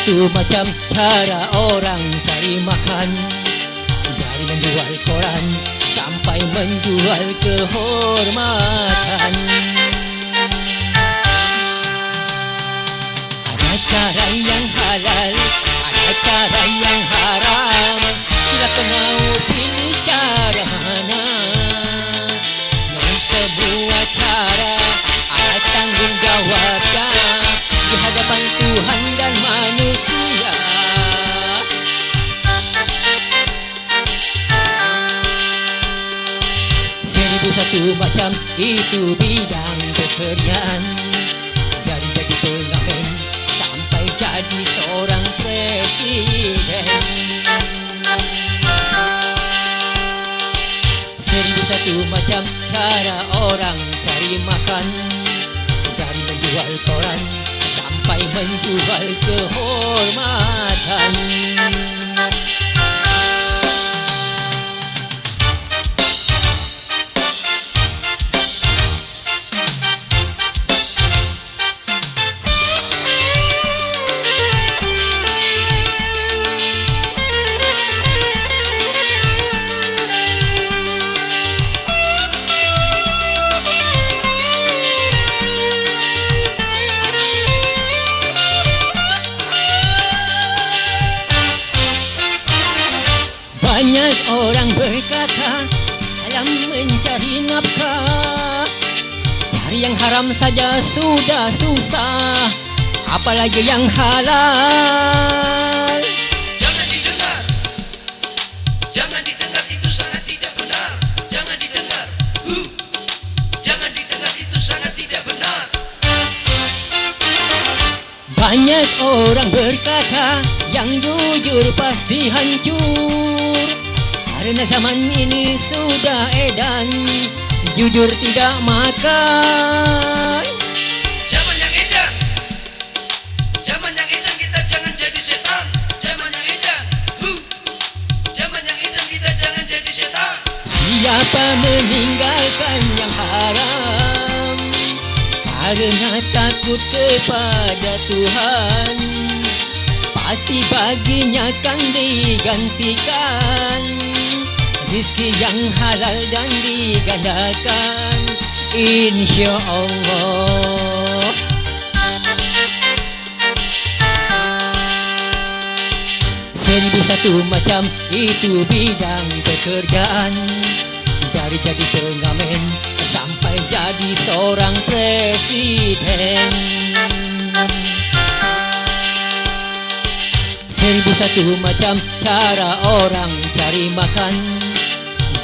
satu macam cara orang cari makan, dari menjual koran sampai menjual kehormatan. Ada cara yang halal, ada cara yang haram. Silakan mau pilih cara mana. Namun semua cara ada tanggung jawabnya di hadapan Tuhan dan manusia. Seribu satu macam itu bidang pekerjaan, dari jadi pengamen sampai jadi seorang presiden. Seribu satu macam cara orang cari makan, dari menjual koran sampai menjual kehormatan. Banyak orang berkata dalam mencari nafkah, cari yang haram saja sudah susah, apalagi yang halal. Jangan didengar, jangan didengar, itu sangat tidak benar. Jangan didengar, jangan didengar, itu sangat tidak benar. Banyak orang berkata yang jujur pasti hancur, karena zaman ini sudah edan jujur tidak makan. Zaman yang edan, zaman yang edan, kita jangan jadi setan. Zaman yang edan, zaman yang edan, kita jangan jadi setan. Siapa meninggalkan yang haram karena takut kepada Tuhan, pasti baginya akan digantikan rezeki yang halal dan digandakan, insya Allah. Seribu satu macam itu bidang pekerjaan, dari jadi pengamen sampai jadi seorang presiden. Seribu satu macam cara orang cari makan,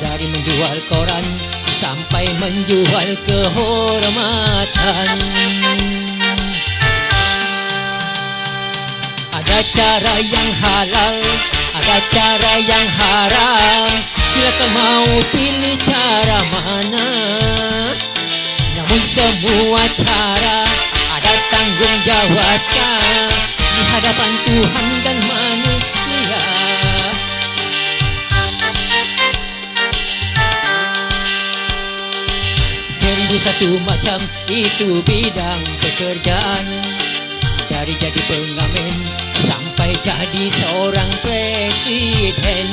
dari menjual koran sampai menjual kehormatan. Ada cara yang halal, ada cara yang haram. Silakan mau pilih cara mana. Namun semua cara ada tanggung jawabnya di hadapan Tuhan dan manusia. Seribu satu macam itu bidang pekerjaan, dari jadi pengamen sampai jadi seorang presiden.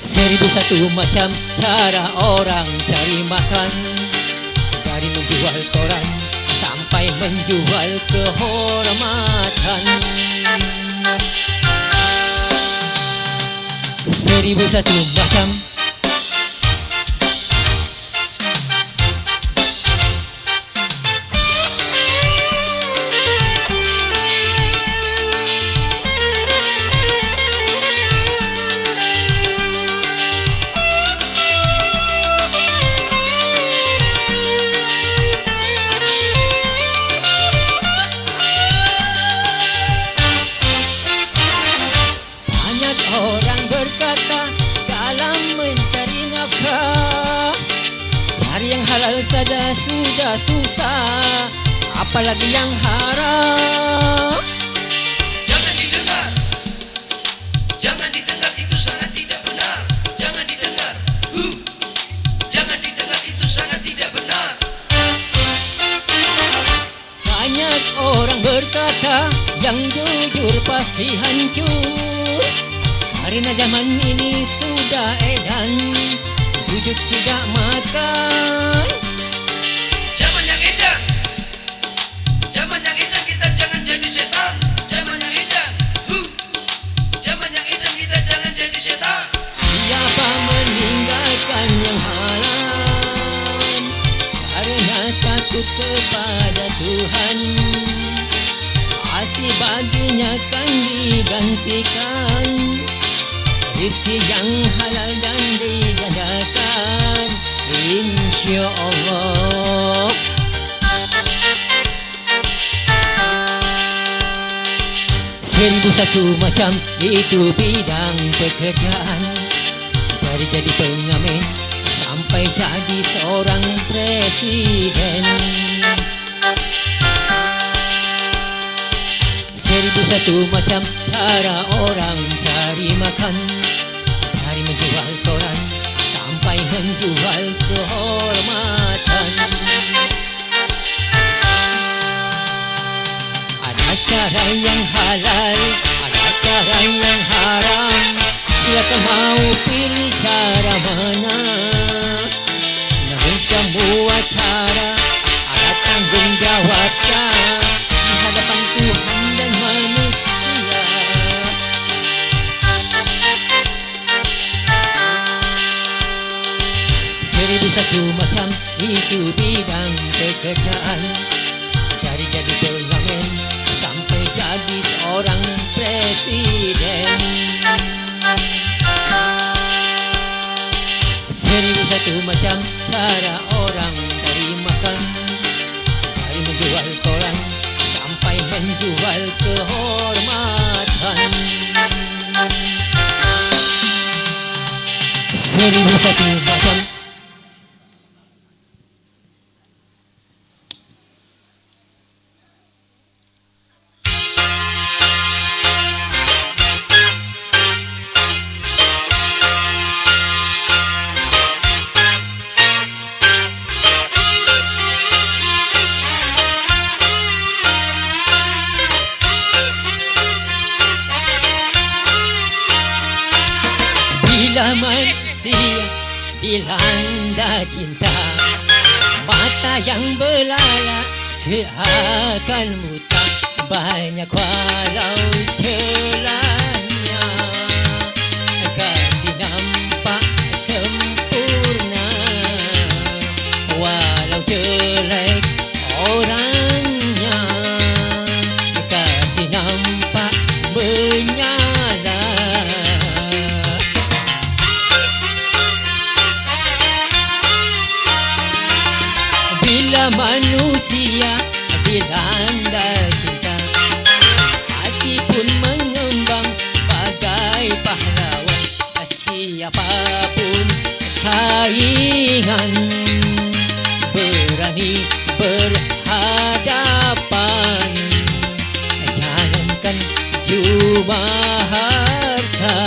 Seribu satu macam cara orang cari makan, dari menjual koran sampai menjual kehormatan. Seribu satu macam. Orang berkata dalam mencari nafkah, cari yang halal saja sudah susah, apalagi yang haram. Jangan didengar, jangan didengar, itu sangat tidak benar. Jangan didengar, jangan didengar, itu sangat tidak benar. yang jujur pasti hancur, karena zaman ini sudah edan bujuk tidak makan. Zaman yang indah, zaman yang indah, kita jangan jadi setan. Zaman yang indah, zaman yang indah, kita jangan jadi setan. Siapa meninggalkan yang haram karena takut kepada Tuhan, pasti baginya kan digantikan rezeki yang halal dan digandakan, insya Allah. Seribu satu macam itu bidang pekerjaan, dari jadi pengamen sampai jadi seorang presiden. Seribu satu macam cara orang cari makan, dari menjual koran sampai menjual kehormatan. Ada cara yang halal, ada cara yang haram, silakan mau pilih cara mana. Namun semua cara ada tanggung jawabnya di hadapan Tuhan dan manusia. Seribu satu macam itu bidang pekerjaan, dari jadi pengamen sampai jadi seorang presiden. Seribu satu macam cara orang cari makan, dari menjual koran sampai menjual kehormatan. Seribu satu macam. Bila manusia dilanda cinta, mata yang belalak seakan buta, banyak walau celahnya, kasih nampak sempurna, walau jelek orangnya, kasih nampak menyala. Bila manusia dilanda cinta, hati pun mengembang bagai pahlawan, siapapun saingan berani berhadapan. Jangankan cuma harta,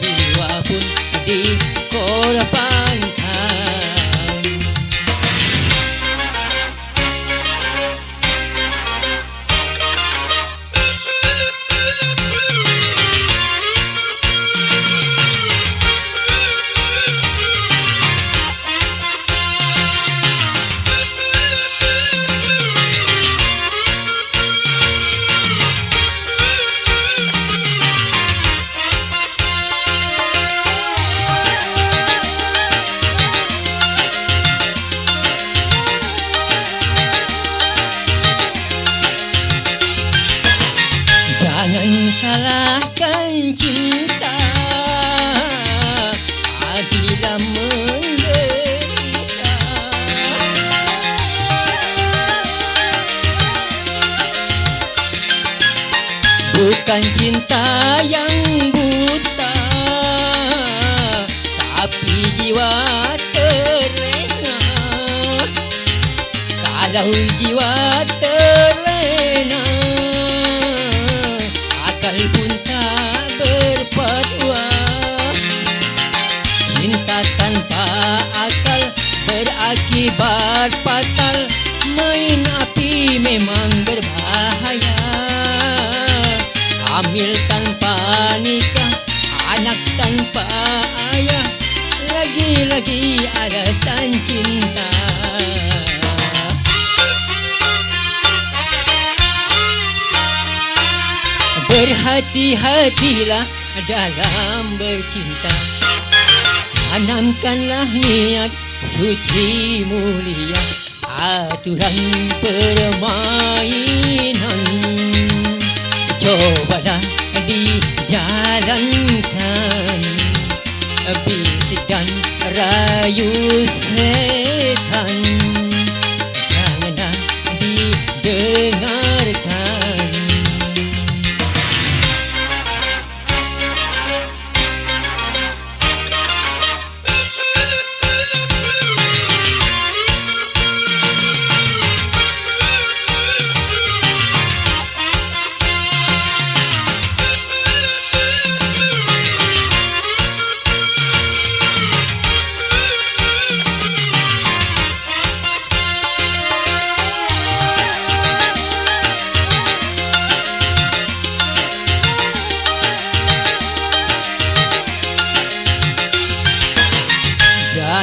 jiwa pun dikorbankan. Jangan salahkan cinta apabila menderita. Bukan cinta yang buta, tapi jiwa terlena. Kalau jiwa terlena, akal pun tak berpatwa. Cinta tanpa akal berakibat fatal. Main api memang berbahaya. nikah, anak tanpa ayah, lagi-lagi alasan cinta. Berhati-hatilah dalam bercinta, tanamkanlah niat suci mulia, aturan permainan cobalah dijalankan, bisik dan rayu setan janganlah didengarkan.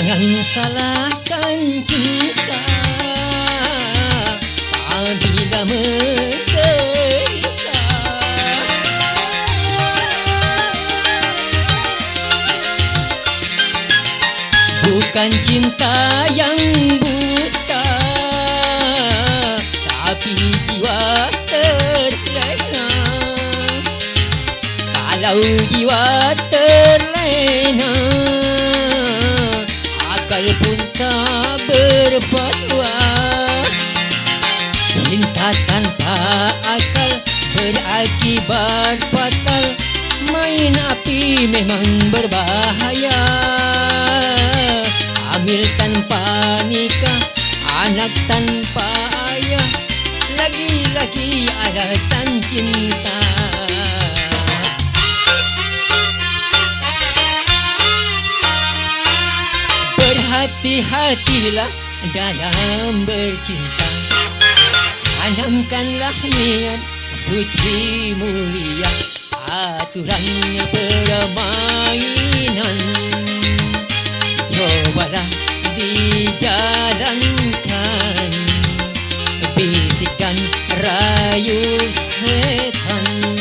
Jangan salahkan cinta apabila menderita. Bukan cinta yang buta, tapi jiwa terlena. Kalau jiwa terlena, akal pun tak berfatwa. Cinta tanpa akal berakibat fatal. Main api memang berbahaya. Hamil tanpa nikah, anak tanpa ayah, lagi-lagi alasan cinta. Hati-hatilah dalam bercinta, tanamkanlah niat suci mulia, aturannya permainan cobalah dijalankan, bisik dan rayu setan